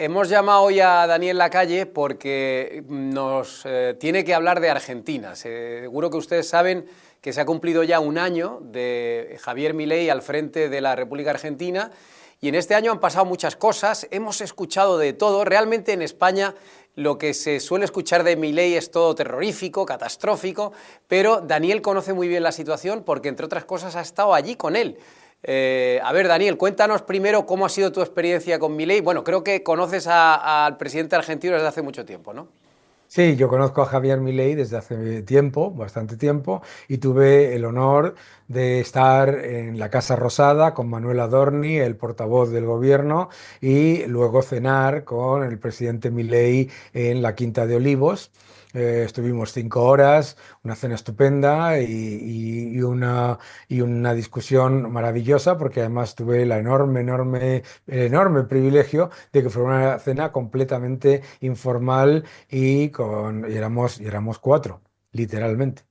Hemos llamado hoy a Daniel Lacalle porque nos tiene que hablar de Argentina. Seguro que ustedes saben que se ha cumplido ya un año de Javier Milei al frente de la República Argentina y en este año han pasado muchas cosas, hemos escuchado de todo. Realmente en España lo que se suele escuchar de Milei es todo terrorífico, catastrófico, pero Daniel conoce muy bien la situación porque, entre otras cosas, ha estado allí con él. A ver, Daniel, cuéntanos primero cómo ha sido tu experiencia con Milei. Bueno, creo que conoces al presidente argentino desde hace mucho tiempo, ¿no? Sí, yo conozco a Javier Milei desde hace tiempo, bastante tiempo, y tuve el honor de estar en la Casa Rosada con Manuel Adorni, el portavoz del gobierno, y luego cenar con el presidente Milei en la Quinta de Olivos. Estuvimos 5 horas, una cena estupenda y una discusión maravillosa, porque además tuve el enorme privilegio de que fuera una cena completamente informal y éramos cuatro, literalmente.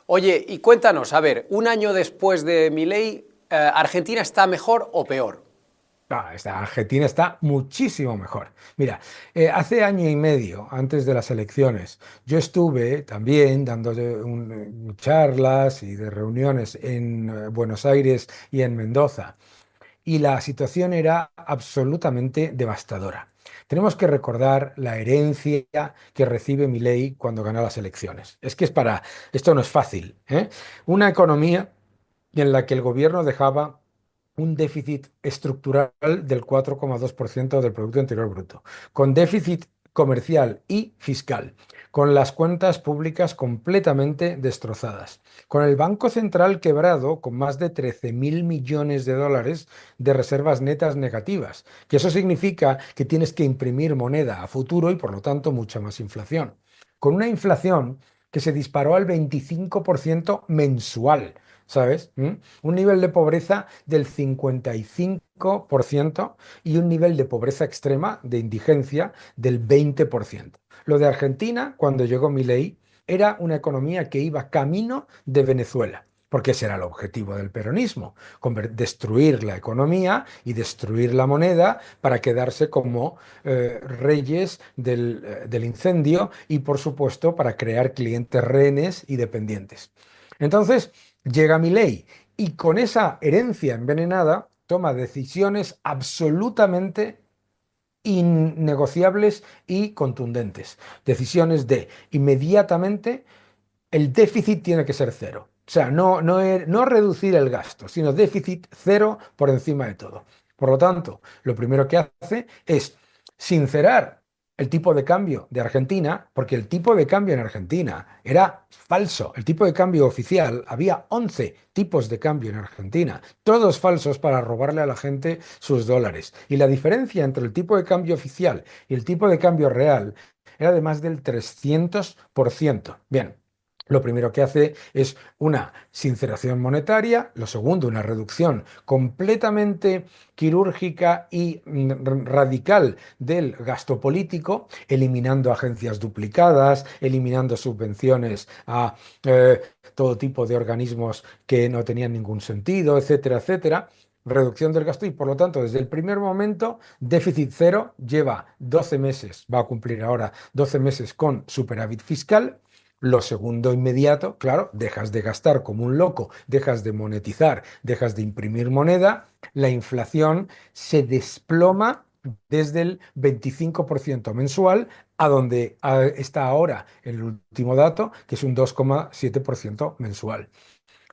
Oye, y cuéntanos, a ver, un año después de Milei, ¿Argentina está mejor o peor? Esta Argentina está muchísimo mejor. Mira, hace año y medio, antes de las elecciones, yo estuve también dando charlas y de reuniones en Buenos Aires y en Mendoza, y la situación era absolutamente devastadora. Tenemos que recordar la herencia que recibe Milei cuando gana las elecciones. Esto no es fácil, ¿eh? Una economía en la que el gobierno dejaba un déficit estructural del 4,2% del Producto Interior Bruto, con déficit comercial y fiscal, con las cuentas públicas completamente destrozadas, con el Banco Central quebrado con más de 13.000 millones de dólares de reservas netas negativas, que eso significa que tienes que imprimir moneda a futuro y por lo tanto mucha más inflación, con una inflación que se disparó al 25% mensual. ¿Sabes? Un nivel de pobreza del 55% y un nivel de pobreza extrema, de indigencia, del 20%. Lo de Argentina, cuando llegó Milei, era una economía que iba camino de Venezuela, porque ese era el objetivo del peronismo: destruir la economía y destruir la moneda para quedarse como reyes del incendio y, por supuesto, para crear clientes rehenes y dependientes. Entonces, llega Milei y con esa herencia envenenada toma decisiones absolutamente innegociables y contundentes. Decisiones de inmediatamente el déficit tiene que ser cero. O sea, no reducir el gasto, sino déficit cero por encima de todo. Por lo tanto, lo primero que hace es sincerar el tipo de cambio de Argentina, porque el tipo de cambio en Argentina era falso. El tipo de cambio oficial, había 11 tipos de cambio en Argentina, todos falsos para robarle a la gente sus dólares. Y la diferencia entre el tipo de cambio oficial y el tipo de cambio real era de más del 300%. Bien. Lo primero que hace es una sinceración monetaria, lo segundo, una reducción completamente quirúrgica y radical del gasto político, eliminando agencias duplicadas, eliminando subvenciones a todo tipo de organismos que no tenían ningún sentido, etcétera, etcétera. Reducción del gasto y, por lo tanto, desde el primer momento, déficit cero. Lleva 12 meses, va a cumplir ahora 12 meses con superávit fiscal. Lo segundo inmediato, claro, dejas de gastar como un loco, dejas de monetizar, dejas de imprimir moneda, la inflación se desploma desde el 25% mensual a donde está ahora el último dato, que es un 2,7% mensual.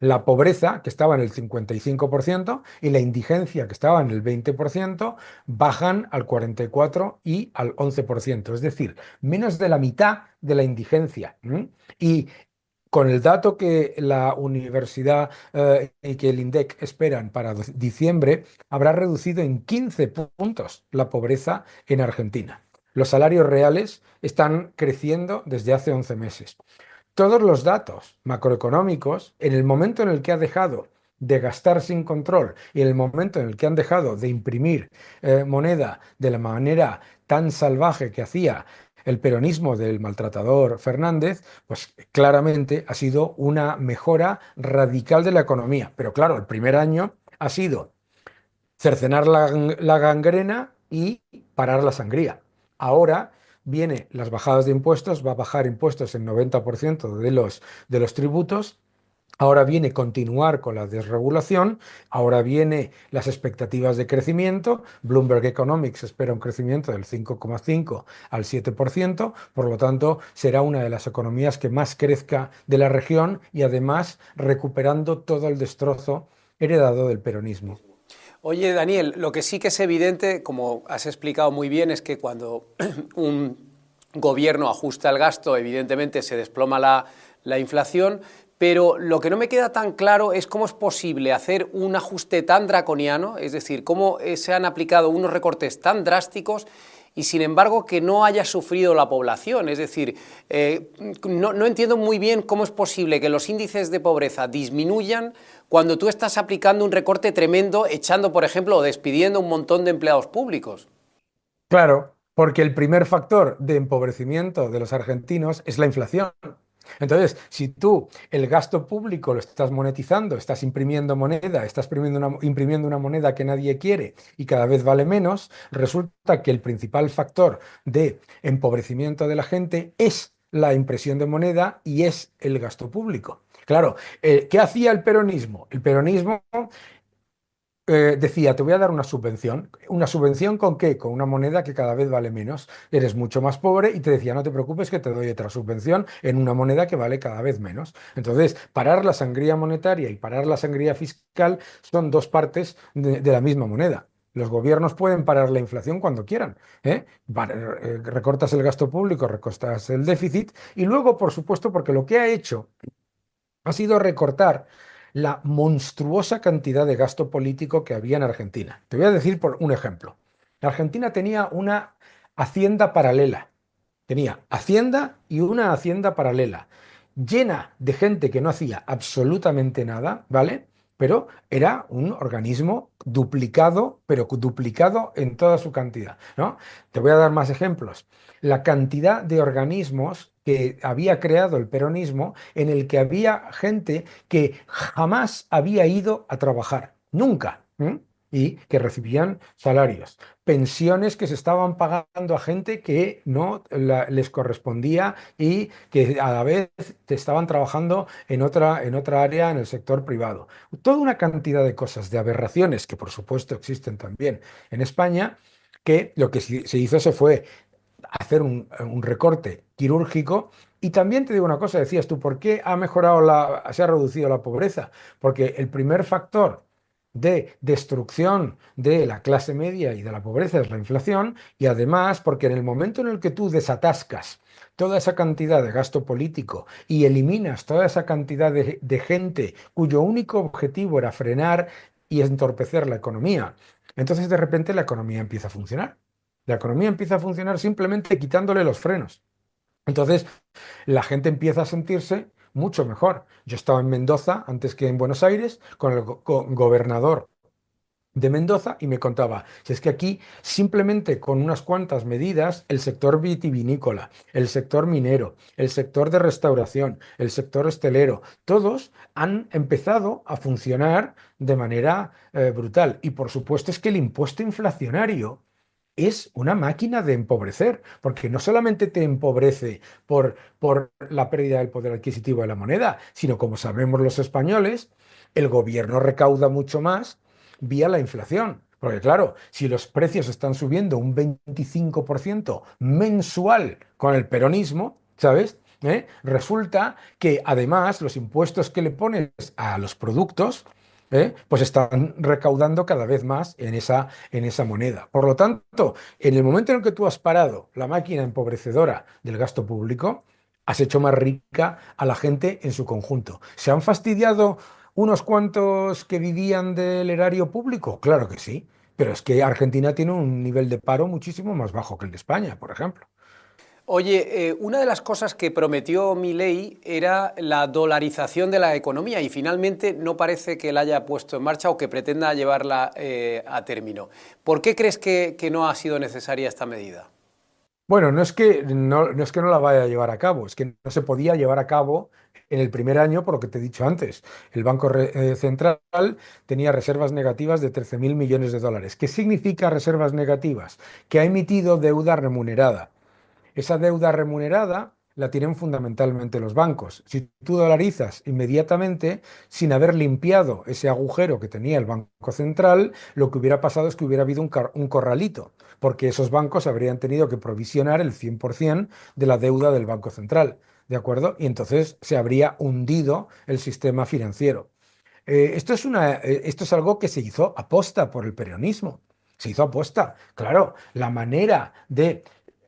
La pobreza, que estaba en el 55%, y la indigencia, que estaba en el 20%, bajan al 44% y al 11%. Es decir, menos de la mitad de la indigencia. Y con el dato que la universidad y que el INDEC esperan para diciembre, habrá reducido en 15 puntos la pobreza en Argentina. Los salarios reales están creciendo desde hace 11 meses. Todos los datos macroeconómicos, en el momento en el que ha dejado de gastar sin control y en el momento en el que han dejado de imprimir moneda de la manera tan salvaje que hacía el peronismo del maltratador Fernández, pues claramente ha sido una mejora radical de la economía. Pero claro, el primer año ha sido cercenar la gangrena y parar la sangría. Ahora viene las bajadas de impuestos, va a bajar impuestos en 90% de los tributos. Ahora viene continuar con la desregulación, ahora viene las expectativas de crecimiento. Bloomberg Economics espera un crecimiento del 5,5 al 7%, por lo tanto será una de las economías que más crezca de la región y además recuperando todo el destrozo heredado del peronismo. Oye, Daniel, lo que sí que es evidente, como has explicado muy bien, es que cuando un gobierno ajusta el gasto, evidentemente se desploma la inflación, pero lo que no me queda tan claro es cómo es posible hacer un ajuste tan draconiano, es decir, cómo se han aplicado unos recortes tan drásticos y sin embargo que no haya sufrido la población. Es decir, no entiendo muy bien cómo es posible que los índices de pobreza disminuyan cuando tú estás aplicando un recorte tremendo, echando, por ejemplo, o despidiendo un montón de empleados públicos. Claro, porque el primer factor de empobrecimiento de los argentinos es la inflación. Entonces, si tú el gasto público lo estás monetizando, estás imprimiendo moneda, estás imprimiendo una moneda que nadie quiere y cada vez vale menos, resulta que el principal factor de empobrecimiento de la gente es la impresión de moneda y es el gasto público. Claro, ¿qué hacía el peronismo? El peronismo decía, te voy a dar una subvención. ¿Una subvención con qué? Con una moneda que cada vez vale menos. Eres mucho más pobre y te decía, no te preocupes que te doy otra subvención en una moneda que vale cada vez menos. Entonces, parar la sangría monetaria y parar la sangría fiscal son dos partes de la misma moneda. Los gobiernos pueden parar la inflación cuando quieran, ¿eh? Recortas el gasto público, recortas el déficit y luego, por supuesto, porque lo que ha hecho ha sido recortar la monstruosa cantidad de gasto político que había en Argentina. Te voy a decir por un ejemplo. Argentina tenía una hacienda paralela. Tenía hacienda y una hacienda paralela, llena de gente que no hacía absolutamente nada, ¿vale? Pero era un organismo duplicado, pero duplicado en toda su cantidad, ¿no? Te voy a dar más ejemplos. La cantidad de organismos que había creado el peronismo en el que había gente que jamás había ido a trabajar, nunca, ¿m? Y que recibían salarios, pensiones que se estaban pagando a gente que no les correspondía y que a la vez estaban trabajando en otra área en el sector privado. Toda una cantidad de cosas, de aberraciones que por supuesto existen también en España, que lo que se hizo se fue hacer un recorte quirúrgico. Y también te digo una cosa, decías tú, ¿por qué ha mejorado se ha reducido la pobreza? Porque el primer factor de destrucción de la clase media y de la pobreza es la inflación, y además porque en el momento en el que tú desatascas toda esa cantidad de gasto político y eliminas toda esa cantidad de gente cuyo único objetivo era frenar y entorpecer la economía, entonces de repente la economía empieza a funcionar. La economía empieza a funcionar simplemente quitándole los frenos. Entonces, la gente empieza a sentirse mucho mejor. Yo estaba en Mendoza antes que en Buenos Aires con el gobernador de Mendoza y me contaba, si es que aquí simplemente con unas cuantas medidas el sector vitivinícola, el sector minero, el sector de restauración, el sector hostelero, todos han empezado a funcionar de manera brutal. Y por supuesto es que el impuesto inflacionario es una máquina de empobrecer, porque no solamente te empobrece por la pérdida del poder adquisitivo de la moneda, sino como sabemos los españoles, el gobierno recauda mucho más vía la inflación. Porque claro, si los precios están subiendo un 25% mensual con el peronismo, ¿sabes? Resulta que además los impuestos que le pones a los productos, pues están recaudando cada vez más en esa moneda. Por lo tanto, en el momento en el que tú has parado la máquina empobrecedora del gasto público, has hecho más rica a la gente en su conjunto. ¿Se han fastidiado unos cuantos que vivían del erario público? Claro que sí, pero es que Argentina tiene un nivel de paro muchísimo más bajo que el de España, por ejemplo. Oye, una de las cosas que prometió Milei era la dolarización de la economía y finalmente no parece que la haya puesto en marcha o que pretenda llevarla a término. ¿Por qué crees que no ha sido necesaria esta medida? Bueno, no es que no la vaya a llevar a cabo, es que no se podía llevar a cabo en el primer año por lo que te he dicho antes. El Banco Central tenía reservas negativas de 13.000 millones de dólares. ¿Qué significa reservas negativas? Que ha emitido deuda remunerada. Esa deuda remunerada la tienen fundamentalmente los bancos. Si tú dolarizas inmediatamente, sin haber limpiado ese agujero que tenía el Banco Central, lo que hubiera pasado es que hubiera habido un corralito, porque esos bancos habrían tenido que provisionar el 100% de la deuda del Banco Central. ¿De acuerdo? Y entonces se habría hundido el sistema financiero. Esto es algo que se hizo aposta por el peronismo. Se hizo aposta. Claro, la manera de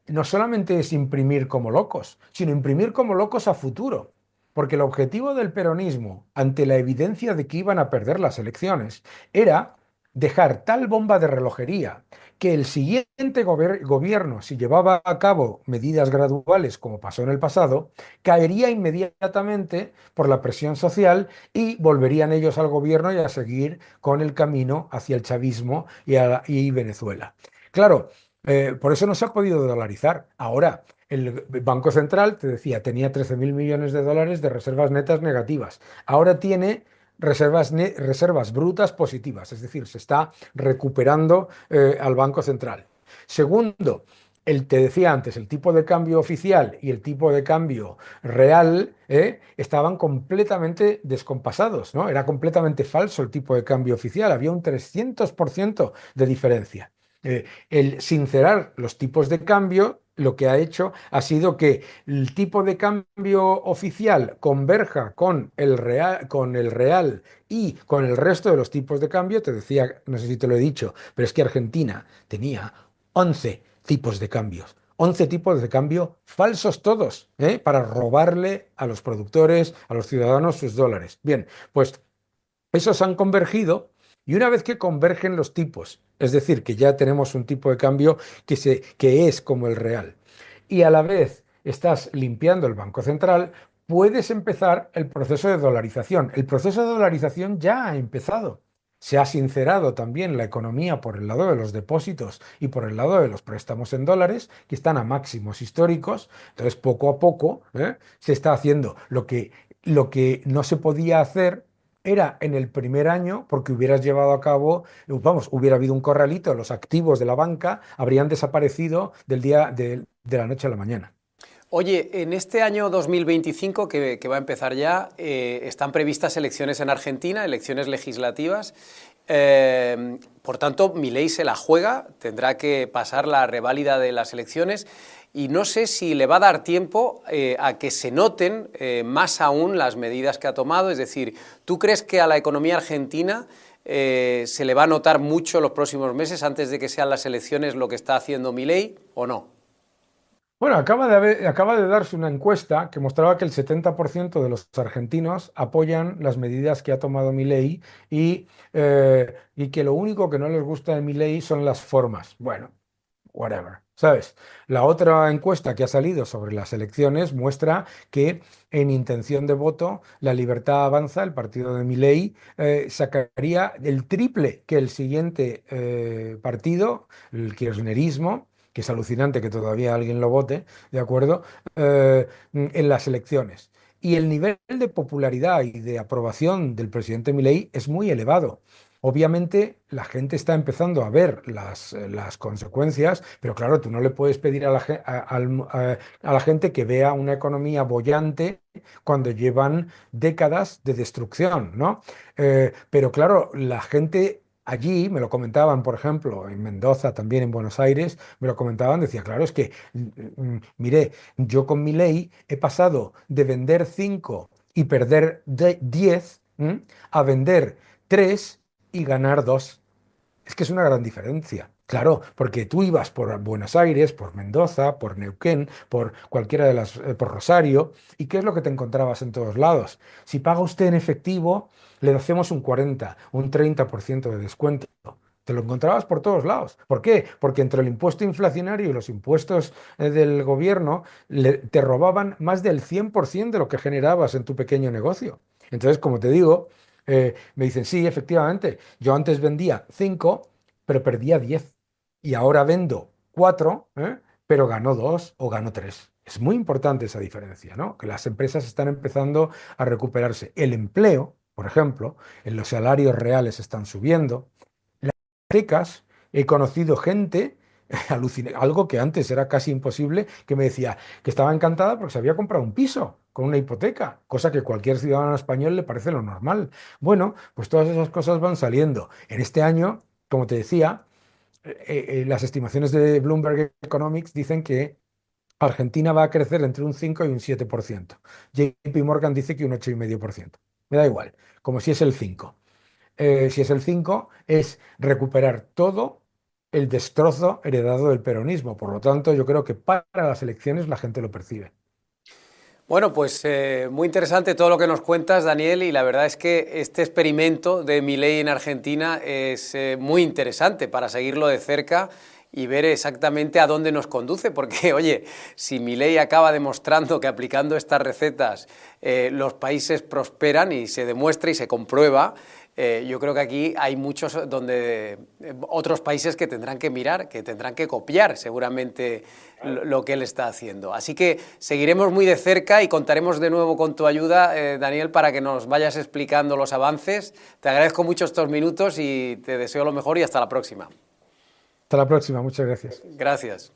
no solamente es imprimir como locos, sino imprimir como locos a futuro. Porque el objetivo del peronismo, ante la evidencia de que iban a perder las elecciones, era dejar tal bomba de relojería que el siguiente gobierno, si llevaba a cabo medidas graduales como pasó en el pasado, caería inmediatamente por la presión social y volverían ellos al gobierno y a seguir con el camino hacia el chavismo y Venezuela. Claro, por eso no se ha podido dolarizar. Ahora, el Banco Central, te decía, tenía 13.000 millones de dólares de reservas netas negativas. Ahora tiene reservas brutas positivas, es decir, se está recuperando al Banco Central. Segundo, te decía antes, el tipo de cambio oficial y el tipo de cambio real estaban completamente descompasados, ¿no? Era completamente falso el tipo de cambio oficial, había un 300% de diferencia. El sincerar los tipos de cambio lo que ha hecho ha sido que el tipo de cambio oficial converja con el real y con el resto de los tipos de cambio. Te decía, no sé si te lo he dicho, pero es que Argentina tenía 11 tipos de cambios. 11 tipos de cambio falsos todos, para robarle a los productores, a los ciudadanos sus dólares. Bien, pues esos han convergido y una vez que convergen los tipos, es decir, que ya tenemos un tipo de cambio que es como el real, y a la vez estás limpiando el Banco Central, puedes empezar el proceso de dolarización. El proceso de dolarización ya ha empezado. Se ha sincerado también la economía por el lado de los depósitos y por el lado de los préstamos en dólares, que están a máximos históricos. Entonces, poco a poco, se está haciendo lo que no se podía hacer era en el primer año, porque hubieras llevado a cabo, vamos, hubiera habido un corralito, los activos de la banca habrían desaparecido de la noche a la mañana. Oye, en este año 2025, que va a empezar ya, están previstas elecciones en Argentina, elecciones legislativas. Por tanto, Milei se la juega, tendrá que pasar la reválida de las elecciones y no sé si le va a dar tiempo a que se noten más aún las medidas que ha tomado. Es decir, ¿tú crees que a la economía argentina se le va a notar mucho los próximos meses antes de que sean las elecciones lo que está haciendo Milei o no? Bueno, acaba de darse una encuesta que mostraba que el 70% de los argentinos apoyan las medidas que ha tomado Milei y que lo único que no les gusta de Milei son las formas. Bueno, whatever, ¿sabes? La otra encuesta que ha salido sobre las elecciones muestra que en intención de voto la Libertad Avanza, el partido de Milei, sacaría el triple que el siguiente partido, el kirchnerismo, que es alucinante que todavía alguien lo vote, ¿de acuerdo? En las elecciones. Y el nivel de popularidad y de aprobación del presidente Milei es muy elevado. Obviamente la gente está empezando a ver las consecuencias, pero claro, tú no le puedes pedir a la gente que vea una economía boyante cuando llevan décadas de destrucción, ¿no? Pero claro, la gente allí, me lo comentaban, por ejemplo, en Mendoza, también en Buenos Aires, me lo comentaban, decía, claro, es que, mire, yo con mi ley he pasado de vender 5 y perder 10, a vender 3 y ganar 2. Es que es una gran diferencia. Claro, porque tú ibas por Buenos Aires, por Mendoza, por Neuquén, por cualquiera por Rosario, ¿y qué es lo que te encontrabas en todos lados? Si paga usted en efectivo, le hacemos un 40, un 30% de descuento. Te lo encontrabas por todos lados. ¿Por qué? Porque entre el impuesto inflacionario y los impuestos del gobierno te robaban más del 100% de lo que generabas en tu pequeño negocio. Entonces, como te digo, me dicen, sí, efectivamente, yo antes vendía 5 pero perdía 10 y ahora vendo 4, pero ganó 2 o ganó 3. Es muy importante esa diferencia, ¿no? Que las empresas están empezando a recuperarse. El empleo, por ejemplo, en los salarios reales están subiendo. Las hipotecas, he conocido gente, algo que antes era casi imposible, que me decía que estaba encantada porque se había comprado un piso con una hipoteca, cosa que cualquier ciudadano español le parece lo normal. Bueno, pues todas esas cosas van saliendo. En este año, como te decía, las estimaciones de Bloomberg Economics dicen que Argentina va a crecer entre un 5 y un 7%. JP Morgan dice que un 8,5%. Me da igual, como si es el 5. Si es el 5, es recuperar todo el destrozo heredado del peronismo. Por lo tanto, yo creo que para las elecciones la gente lo percibe. Bueno, pues muy interesante todo lo que nos cuentas, Daniel, y la verdad es que este experimento de Milei en Argentina es muy interesante para seguirlo de cerca y ver exactamente a dónde nos conduce, porque, oye, si Milei acaba demostrando que aplicando estas recetas los países prosperan y se demuestra y se comprueba, yo creo que aquí hay muchos otros países que tendrán que mirar, que tendrán que copiar seguramente lo que él está haciendo. Así que seguiremos muy de cerca y contaremos de nuevo con tu ayuda, Daniel, para que nos vayas explicando los avances. Te agradezco mucho estos minutos y te deseo lo mejor y hasta la próxima. Hasta la próxima, muchas gracias. Gracias.